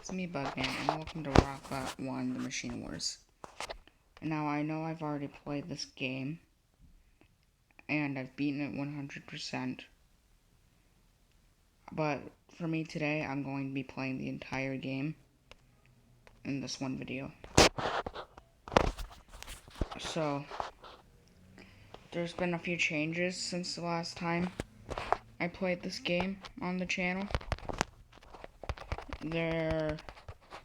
It's me, Bugman, and welcome to Rockbot 1, The Machine Wars. Now, I know I've already played this game, and I've beaten it 100%, but for me today, I'm going to be playing the entire game in this one video. So, there's been a few changes since the last time I played this game on the channel. There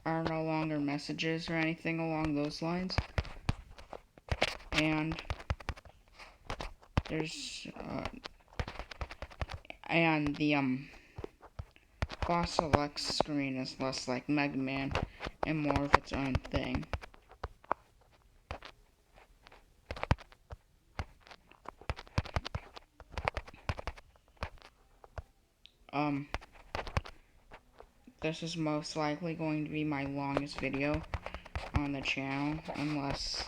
are no longer messages or anything along those lines. And there's and the boss select screen is less like Mega Man and more of its own thing. This is most likely going to be my longest video on the channel unless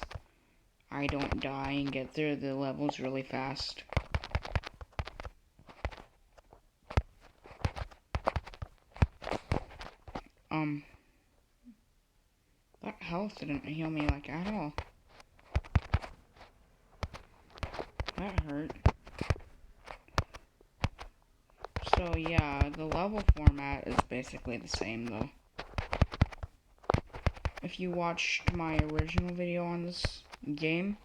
I don't die and get through the levels really fast. That health didn't heal me like at all. That hurt. So yeah, the level format is basically the same though. If you watched my original video on this game,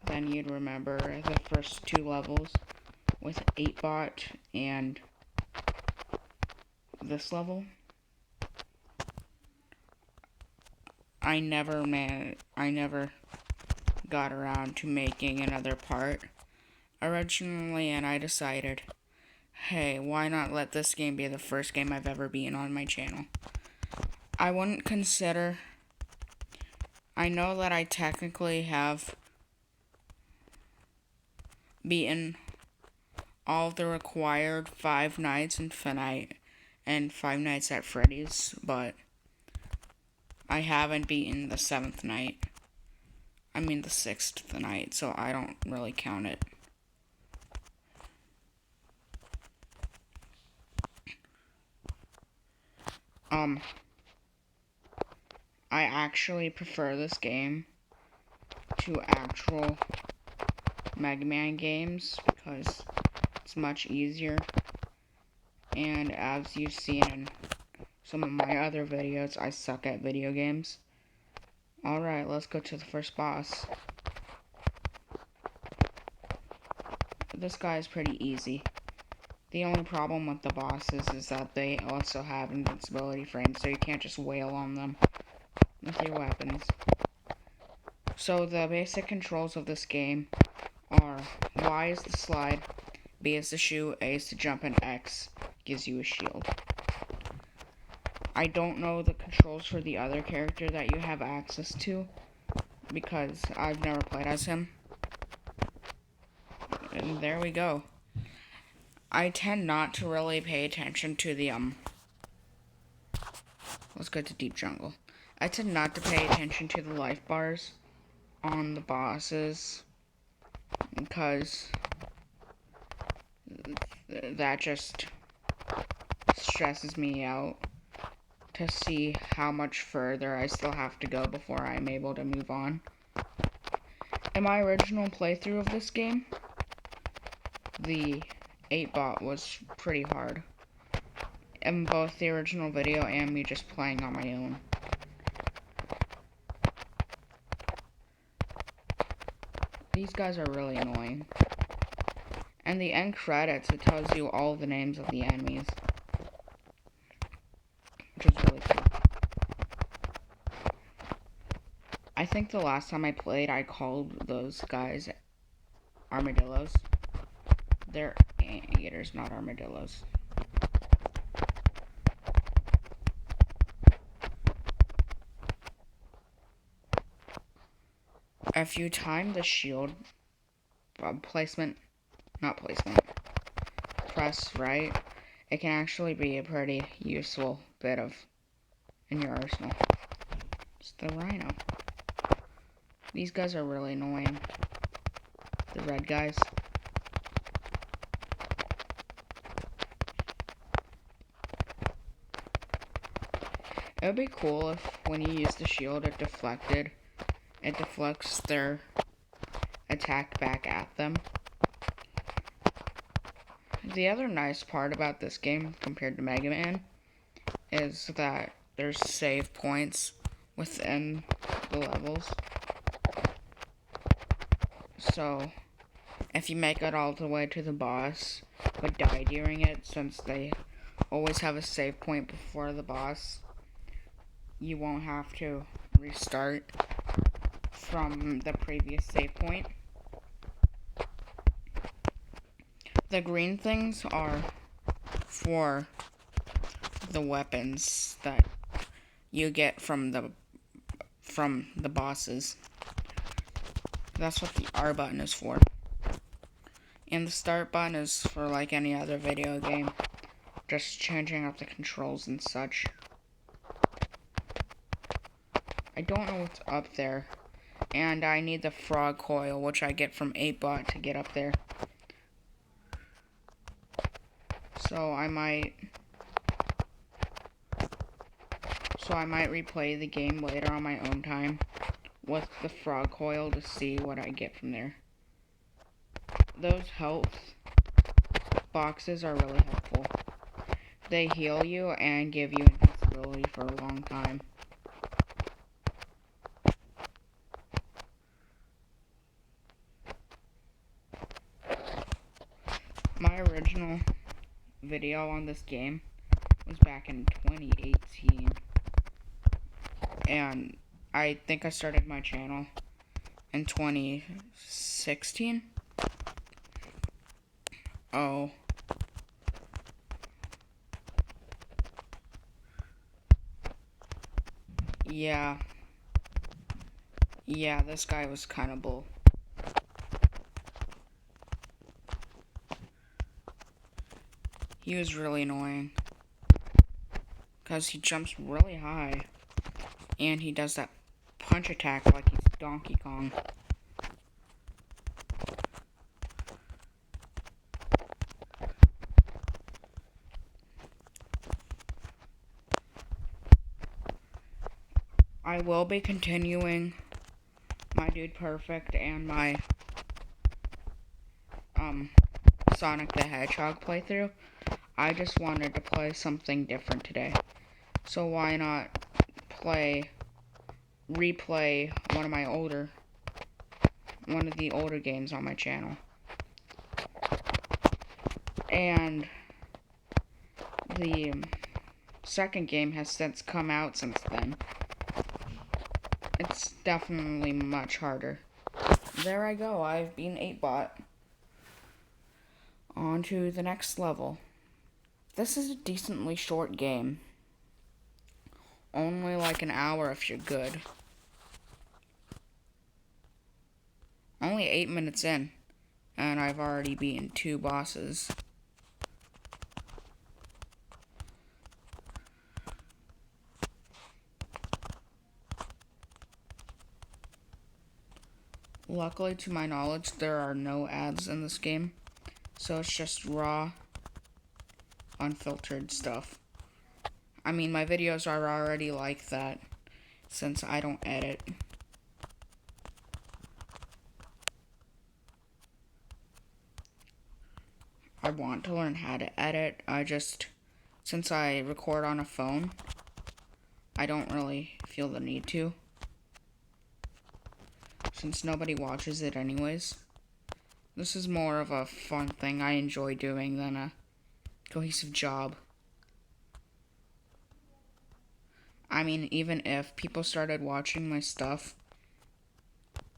then you'd remember the first two levels with 8-bot and this level. I never got around to making another part originally, and I decided, hey, why not let this game be the first game I've ever beaten on my channel? I wouldn't consider... I know that I technically have beaten all of the required Five Nights and Five Nights at Freddy's, but I haven't beaten the 7th night. I mean the 6th night, so I don't really count it. I actually prefer this game to actual Mega Man games because it's much easier, and as you've seen in some of my other videos, I suck at video games. Alright, let's go to the first boss. This guy is pretty easy. The only problem with the bosses is that they also have invincibility frames, so you can't just wail on them with your weapons. So the basic controls of this game are Y is the slide, B is the shoot, A is to jump, and X gives you a shield. I don't know the controls for the other character that you have access to because I've never played as him. And there we go. I tend not to really pay attention to the let's go to Deep Jungle. I tend not to pay attention to the life bars on the bosses because that just stresses me out to see how much further I still have to go before I'm able to move on. In my original playthrough of this game, the 8-bot was pretty hard in both the original video and me just playing on my own. These guys are really annoying. And the end credits, it tells you all the names of the enemies, which is really cool. I think the last time I played, I called those guys armadillos. They're anteaters, not armadillos. If you time the shield press right, it can actually be a pretty useful bit in your arsenal. It's the rhino. These guys are really annoying. The red guys. It would be cool if when you use the shield it deflected. It deflects their attack back at them. The other nice part about this game compared to Mega Man is that there's save points within the levels. So, if you make it all the way to the boss, but die during it, since they always have a save point before the boss, you won't have to restart from the previous save point. The green things are for the weapons that you get from the bosses. That's what the R button is for. And the start button is for like any other video game, just changing up the controls and such. I don't know what's up there, and I need the frog coil, which I get from 8-Bot to get up there. So I might replay the game later on my own time with the frog coil to see what I get from there. Those health boxes are really helpful. They heal you and give you invincibility for a long time. My original video on this game was back in 2018. And I think I started my channel in 2016. Oh. Yeah. Yeah, this guy was kind of bull. He was really annoying. Because he jumps really high. And he does that punch attack like he's Donkey Kong. I will be continuing my Dude Perfect and my Sonic the Hedgehog playthrough. I just wanted to play something different today. So why not replay one of the older games on my channel. And the second game has since come out since then. It's definitely much harder. There I go, I've been 8-Bot. On to the next level. This is a decently short game. Only like an hour if you're good. Only 8 minutes in, and I've already beaten 2 bosses. Luckily, to my knowledge, there are no ads in this game, so it's just raw, unfiltered stuff. I mean, my videos are already like that, since I don't edit. I want to learn how to edit. Since I record on a phone, I don't really feel the need to. Since nobody watches it anyways. This is more of a fun thing I enjoy doing than a cohesive job. I mean, even if people started watching my stuff,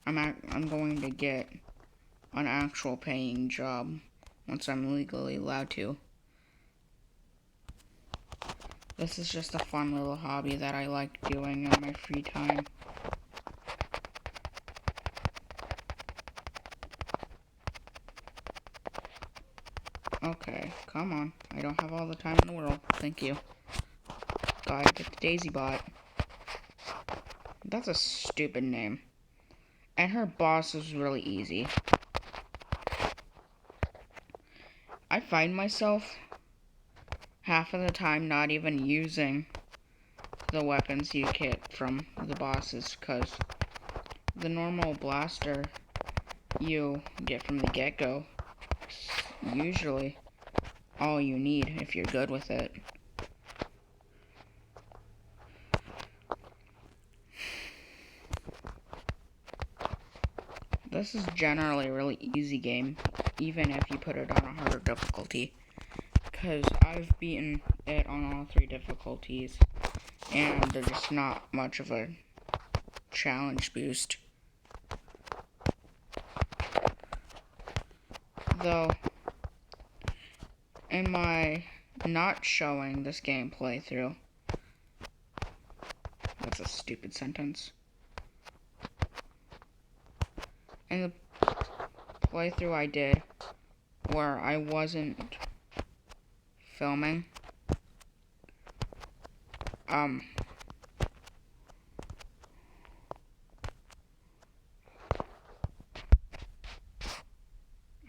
I'm going to get an actual paying job once I'm legally allowed to. This is just a fun little hobby that I like doing in my free time. Okay, come on. I don't have all the time in the world. Thank you. Gotta get the Daisy Bot. That's a stupid name. And her boss is really easy. I find myself half of the time not even using the weapons you get from the bosses, because the normal blaster you get from the get-go is usually all you need if you're good with it. This is generally a really easy game, even if you put it on a harder difficulty, because I've beaten it on all 3 difficulties, and there's just not much of a challenge boost. Though, in my not showing this game playthrough, that's a stupid sentence. In the playthrough I did, where I wasn't filming, I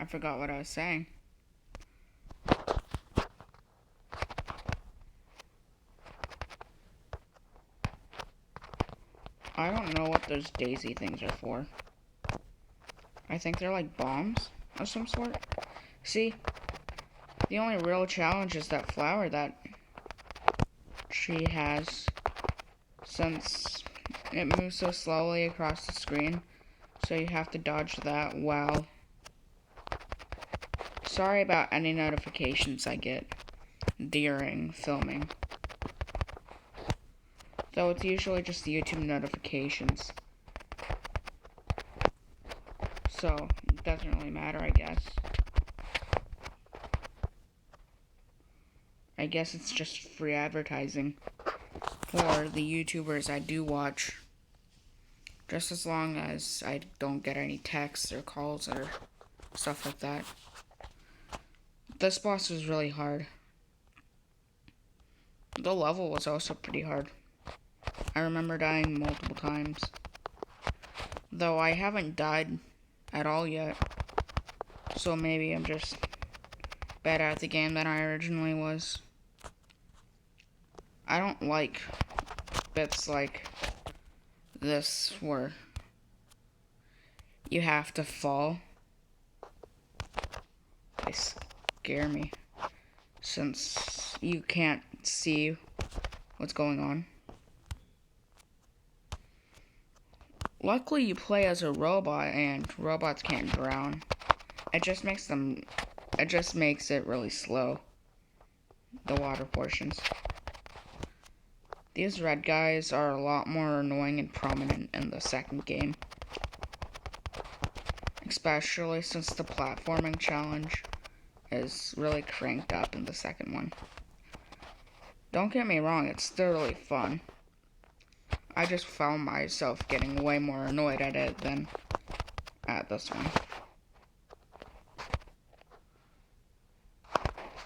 forgot what I was saying. I don't know what those daisy things are for. I think they're like bombs of some sort. See, the only real challenge is that flower that she has, since it moves so slowly across the screen, so you have to dodge that well. Sorry about any notifications I get during filming, though it's usually just the YouTube notifications, so it doesn't really matter, I guess. I guess it's just free advertising for the YouTubers I do watch, just as long as I don't get any texts or calls or stuff like that. This boss was really hard. The level was also pretty hard. I remember dying multiple times, though I haven't died at all yet, so maybe I'm just better at the game than I originally was. I don't like bits like this where you have to fall. They scare me, since you can't see what's going on. Luckily, you play as a robot, and robots can't drown. It just makes it really slow, the water portions. These red guys are a lot more annoying and prominent in the second game, especially since the platforming challenge is really cranked up in the second one. Don't get me wrong, it's still really fun. I just found myself getting way more annoyed at it than at this one.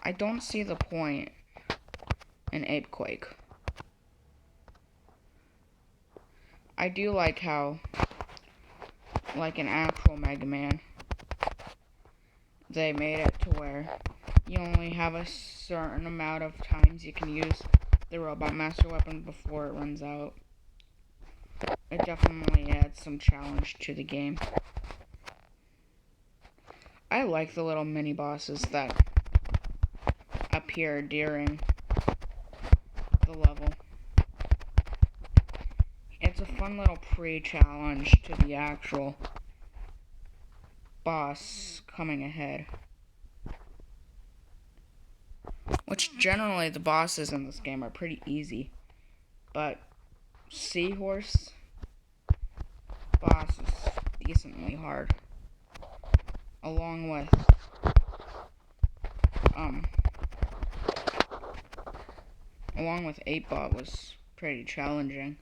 I don't see the point in Apequake. I do like how, like an actual Mega Man, they made it to where you only have a certain amount of times you can use the Robot Master Weapon before it runs out. It definitely adds some challenge to the game. I like the little mini bosses that appear during the level. It's a fun little pre-challenge to the actual boss coming ahead. Which generally the bosses in this game are pretty easy, but Seahorse boss is decently hard. Along with along with 8-Bot was pretty challenging.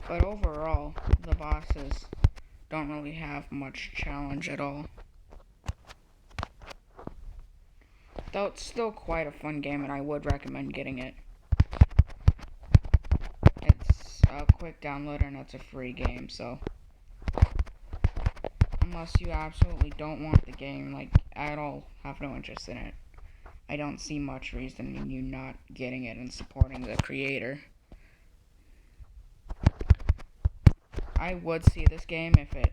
But overall, the bosses don't really have much challenge at all. Though it's still quite a fun game, and I would recommend getting it. It's a quick download and it's a free game, so unless you absolutely don't want the game, like, at all, have no interest in it, I don't see much reason in you not getting it and supporting the creator. I would see this game if it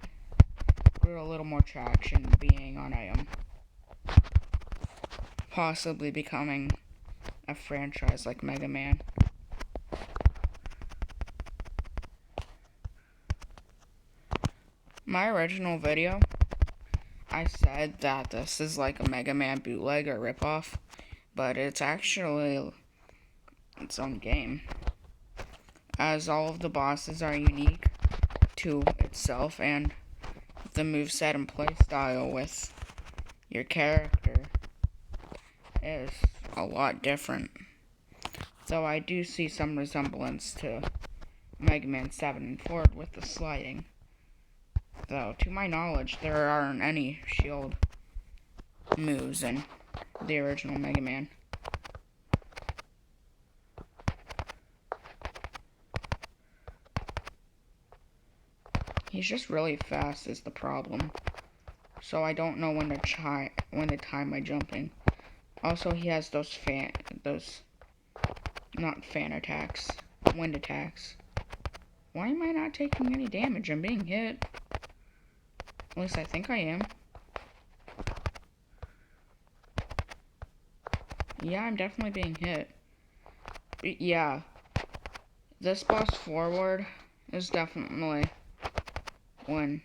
grew a little more traction, being on possibly becoming a franchise like Mega Man. My original video, I said that this is like a Mega Man bootleg or ripoff, but it's actually its own game, as all of the bosses are unique to itself, and the moveset and playstyle with your character is a lot different. Though I do see some resemblance to Mega Man 7 and forward with the sliding. Though, to my knowledge, there aren't any shield moves in the original Mega Man. He's just really fast is the problem. So I don't know when to time my jumping. Also, he has those not fan attacks, wind attacks. Why am I not taking any damage? I'm being hit. At least I think I am. Yeah, I'm definitely being hit. Yeah. This boss forward is definitely when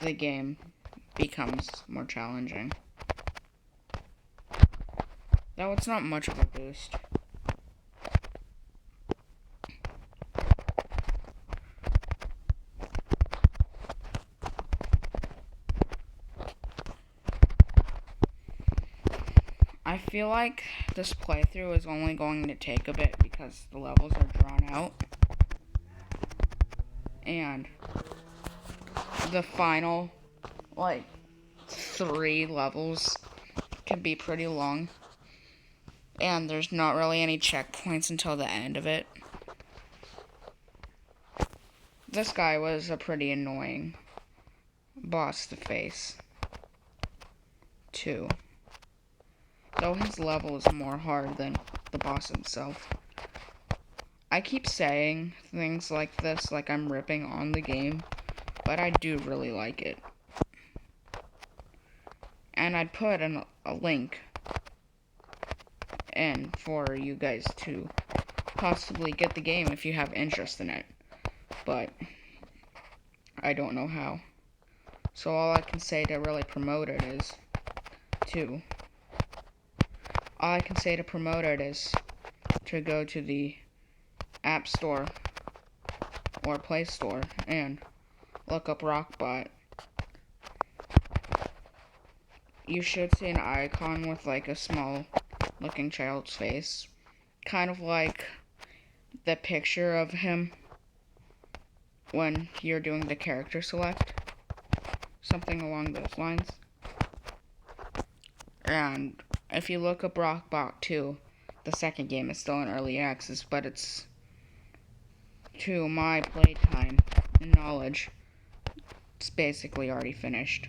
the game becomes more challenging. Though it's not much of a boost. I feel like this playthrough is only going to take a bit because the levels are drawn out. And the final, 3 levels can be pretty long. And there's not really any checkpoints until the end of it. This guy was a pretty annoying boss to face, too. Though his level is more hard than the boss himself. I keep saying things like this like I'm ripping on the game, but I do really like it. And I'd put a link in for you guys to possibly get the game if you have interest in it. But I don't know how. So all I can say to really promote it is to go to the App Store or Play Store and look up Rockbot. You should see an icon with a small looking child's face, kind of like the picture of him when you're doing the character select, something along those lines. And if you look up Rockbot 2, the second game is still in early access, but it's, to my playtime and knowledge, it's basically already finished.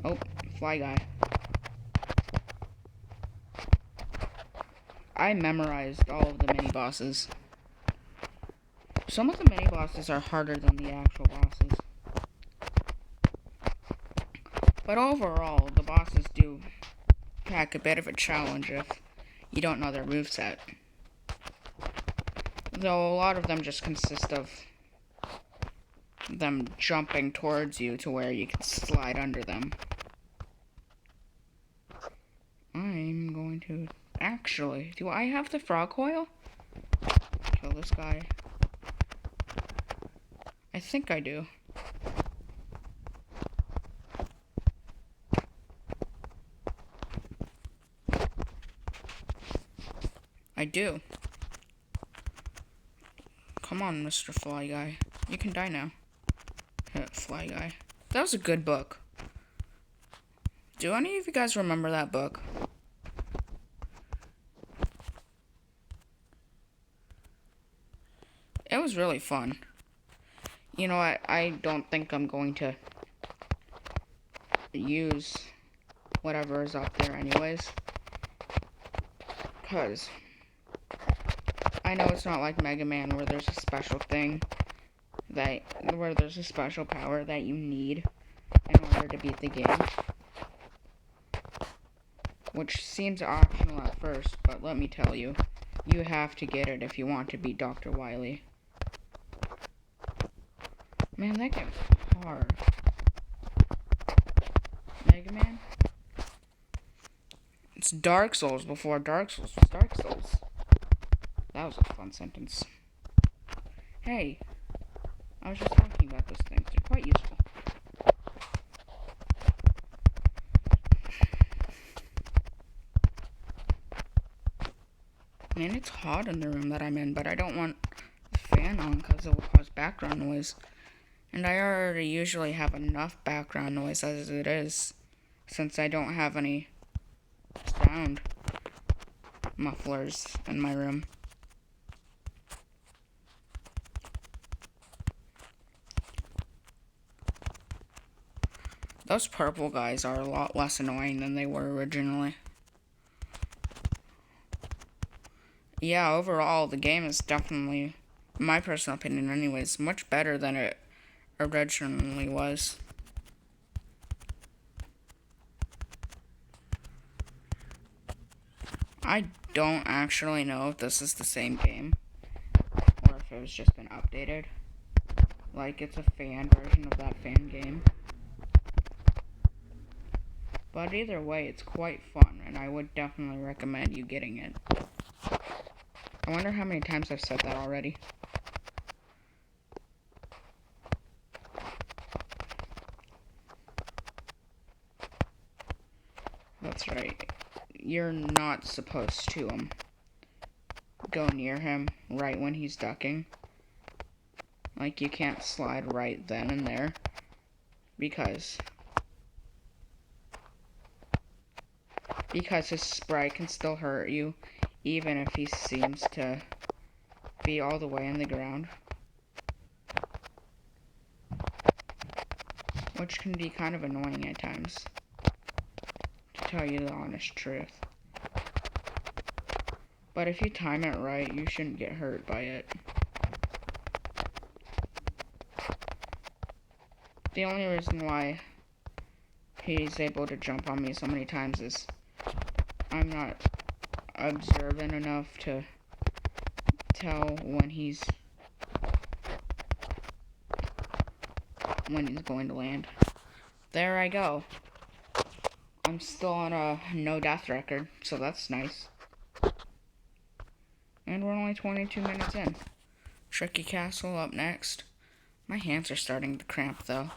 Oh, fly guy. I memorized all of the mini-bosses. Some of the mini-bosses are harder than the actual bosses. But overall, the bosses do pack a bit of a challenge if you don't know their moveset. Though a lot of them just consist of them jumping towards you to where you can slide under them. I'm going to... Actually, do I have the frog coil? Kill this guy. I think I do. I do. Come on, Mr. Fly Guy. You can die now. Fly Guy. That was a good book. Do any of you guys remember that book? It was really fun. You know, I don't think I'm going to use whatever is up there anyways. Because I know it's not like Mega Man where there's a special thing where there's a special power that you need in order to beat the game. Which seems optional at first, but let me tell you, you have to get it if you want to beat Dr. Wily. Man, that game's hard. Mega Man? It's Dark Souls before Dark Souls was Dark Souls. That was a fun sentence. Hey, I was just talking about those things. They're quite useful. Man, it's hot in the room that I'm in, but I don't want the fan on because it will cause background noise. And I already usually have enough background noise as it is, since I don't have any sound mufflers in my room. Those purple guys are a lot less annoying than they were originally. Yeah, overall, the game is definitely, in my personal opinion anyways, much better than it originally was. I don't actually know if this is the same game, or if it was just been updated. Like, it's a fan version of that fan game. But either way, it's quite fun, and I would definitely recommend you getting it. I wonder how many times I've said that already. That's right. You're not supposed to go near him right when he's ducking. Like, you can't slide right then and there, because his sprite can still hurt you, even if he seems to be all the way in the ground. Which can be kind of annoying at times, to tell you the honest truth. But if you time it right, you shouldn't get hurt by it. The only reason why he's able to jump on me so many times is I'm not observant enough to tell when he's going to land. There I go. I'm still on a no death record, so that's nice. And we're only 22 minutes in. Tricky Castle up next. My hands are starting to cramp though,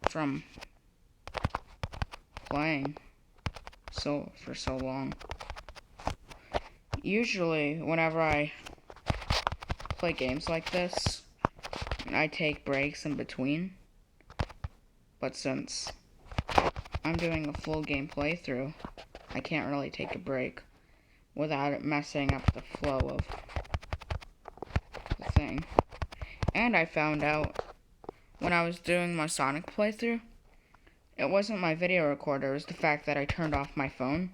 from playing for so long. Usually, whenever I play games like this, I take breaks in between. But since I'm doing a full game playthrough, I can't really take a break without it messing up the flow of the thing. And I found out when I was doing my Sonic playthrough, it wasn't my video recorder, it was the fact that I turned off my phone.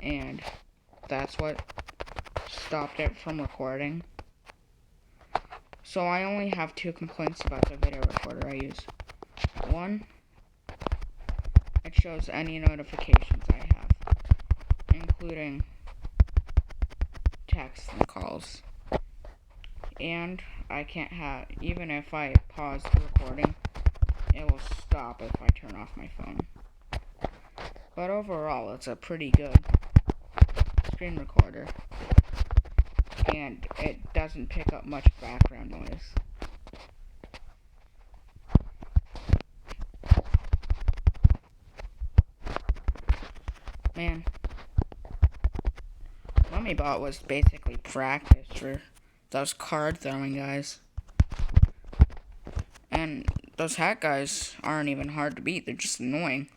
And that's what stopped it from recording. So I only have 2 complaints about the video recorder I use. One, it shows any notifications I have, including texts and calls. And I can't have, even if I pause the recording, it will stop if I turn off my phone. But overall, it's a pretty good screen recorder, and it doesn't pick up much background noise. Man, Rockbot was basically practice for those card throwing guys. And those hat guys aren't even hard to beat, they're just annoying.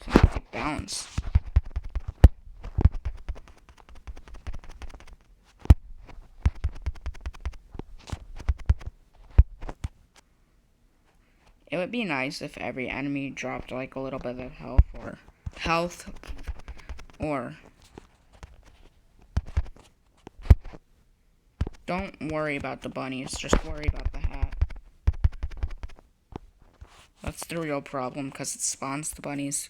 So they bounce. It would be nice if every enemy dropped like a little bit of health or Don't worry about the bunnies, just worry about the hat. That's the real problem, because it spawns the bunnies.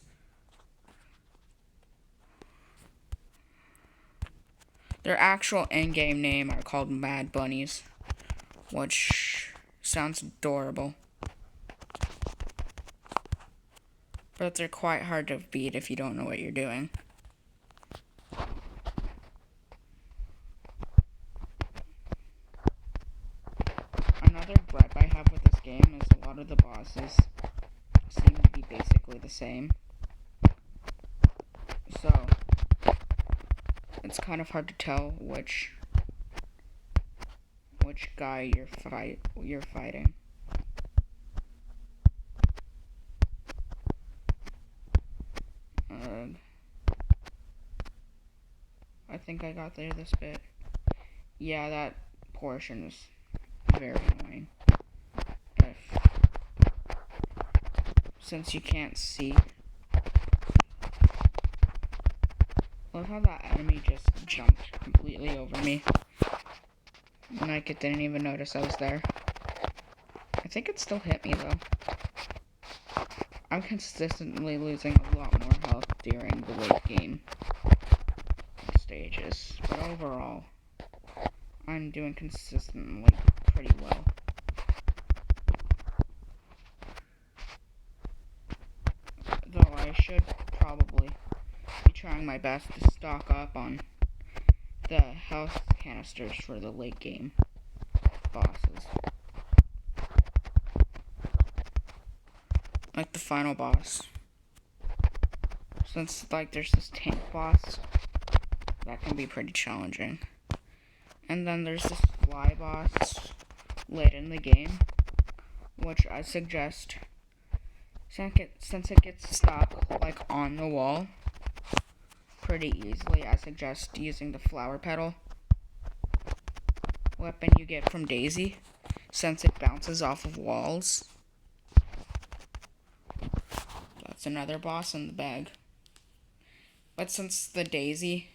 Their actual in-game name are called Mad Bunnies, which sounds adorable. But they're quite hard to beat if you don't know what you're doing. Another gripe I have with this game is a lot of the bosses seem to be basically the same. So, it's kind of hard to tell which guy you're fighting. I think I got there this bit. Yeah, that portion is very annoying. Since you can't see. Love how that enemy just jumped completely over me. And I didn't even notice I was there. I think it still hit me though. I'm consistently losing a lot more health during the late game stages. But overall, I'm doing consistently pretty well. Though I should probably be trying my best to stock up on the health canisters for the late game bosses. Like the final boss. Since there's this tank boss, that can be pretty challenging. And then there's this fly boss late in the game, which I suggest, since it gets stuck on the wall pretty easily, I suggest using the flower petal weapon you get from Daisy, since it bounces off of walls. That's another boss in the bag. But since the Daisy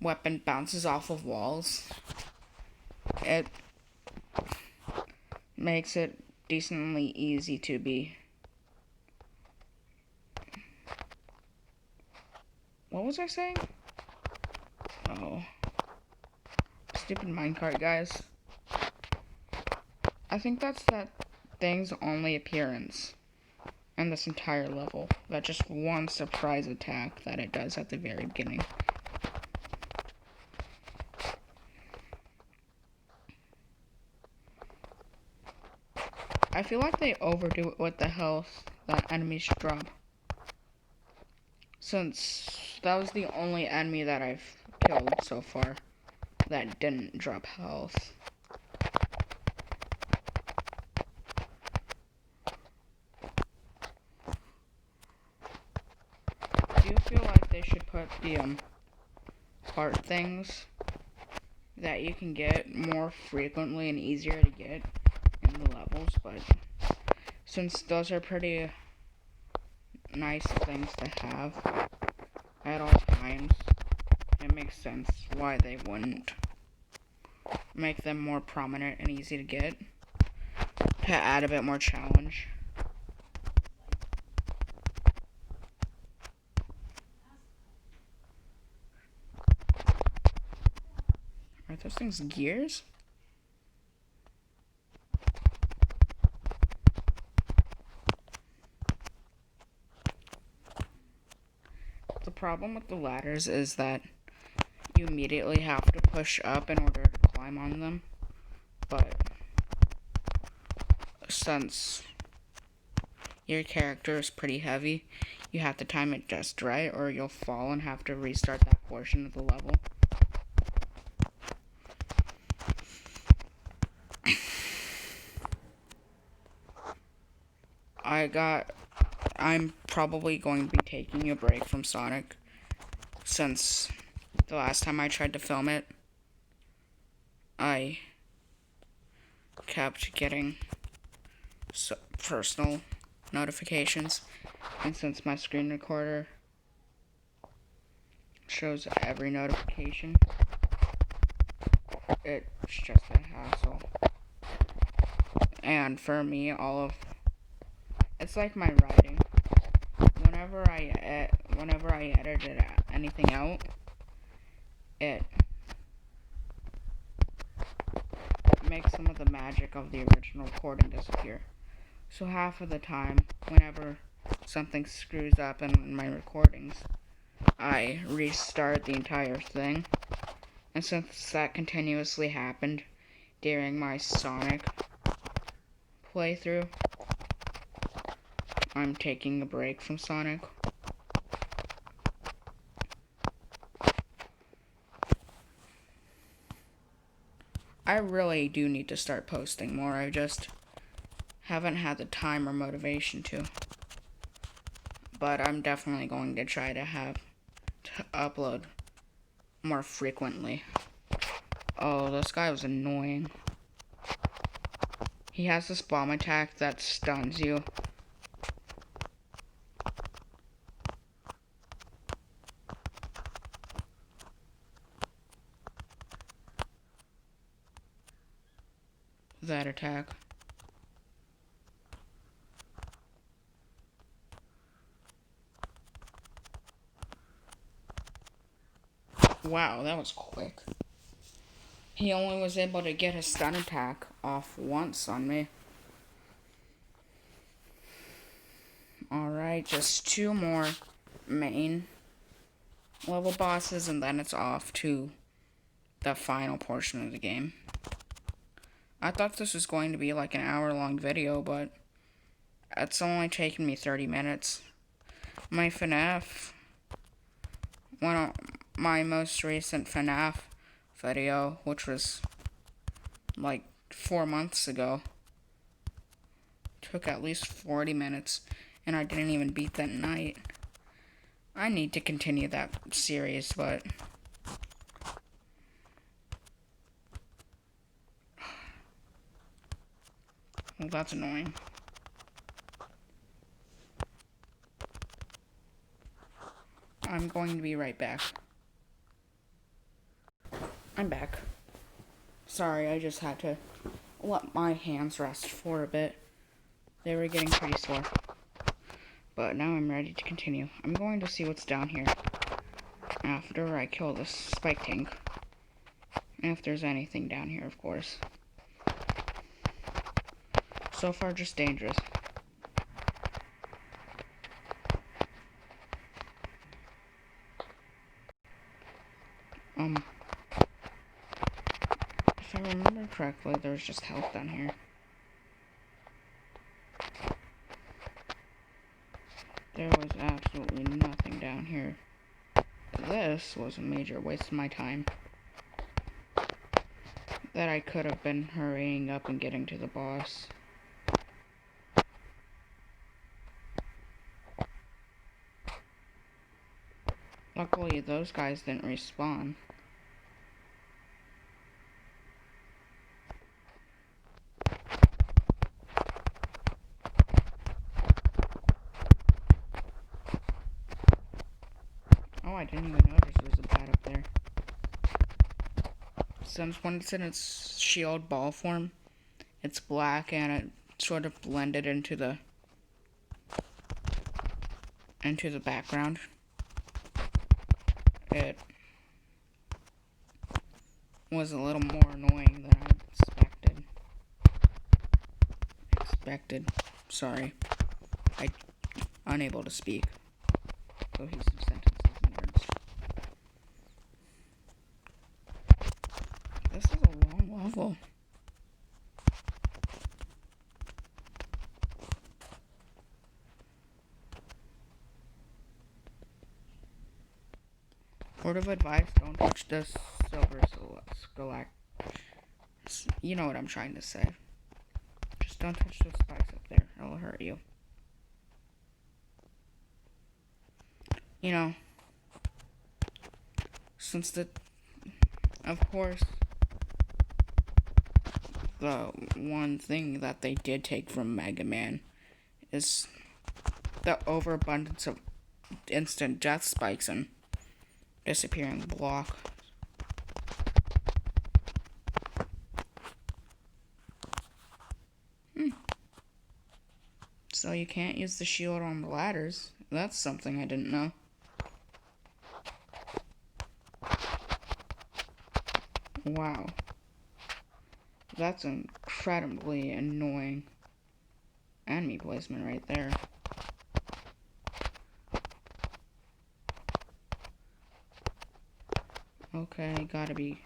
weapon bounces off of walls, it makes it decently easy to be. What was I saying? Oh. Stupid minecart, guys. I think that's that thing's only appearance in this entire level. That just one surprise attack that it does at the very beginning. I feel like they overdo it with the health that enemies drop. Since that was the only enemy that I've killed so far that didn't drop health. Do you feel like they should put the heart things that you can get more frequently and easier to get in the levels? But since those are pretty nice things to have at all times, it makes sense why they wouldn't make them more prominent and easy to get, to add a bit more challenge. Are those things gears? The problem with the ladders is that you immediately have to push up in order to climb on them. But since your character is pretty heavy, you have to time it just right or you'll fall and have to restart that portion of the level. I'm probably going to be taking a break from Sonic, since the last time I tried to film it, I kept getting personal notifications, and since my screen recorder shows every notification, it's just a hassle. And for me, it's like my writing. Whenever I edited anything out, it makes some of the magic of the original recording disappear. So half of the time, whenever something screws up in my recordings, I restart the entire thing. And since that continuously happened during my Sonic playthrough, I'm taking a break from Sonic. I really do need to start posting more. I just haven't had the time or motivation to. But I'm definitely going to try to upload more frequently. Oh, this guy was annoying. He has this bomb attack that stuns you. That attack. Wow, that was quick. He only was able to get his stun attack off once on me. Alright, just 2 more main level bosses, and then it's off to the final portion of the game. I thought this was going to be like an hour-long video, but it's only taken me 30 minutes. My most recent FNAF video, which was like 4 months ago, took at least 40 minutes, and I didn't even beat that night. I need to continue that series, but well, that's annoying. I'm going to be right back. I'm back. Sorry, I just had to let my hands rest for a bit. They were getting pretty sore. But now I'm ready to continue. I'm going to see what's down here after I kill this spike tank. If there's anything down here, of course. So far, just dangerous. If I remember correctly, there's just health down here. There was absolutely nothing down here. This was a major waste of my time. That I could have been hurrying up and getting to the boss. Luckily, those guys didn't respawn. Oh, I didn't even notice there was a bat up there. Since when it's in its shield ball form, it's black and it sort of blended into the background. It was a little more annoying than I expected. Sorry. I'm unable to speak. Cohesive sentences and words. This is a long level. Word of advice, don't touch the silver stalactites. You know what I'm trying to say. Just don't touch those spikes up there. It'll hurt you. You know, of course, the one thing that they did take from Mega Man is the overabundance of instant death spikes and disappearing block. So you can't use the shield on the ladders. That's something I didn't know. Wow. That's incredibly annoying enemy placement right there. Okay, gotta be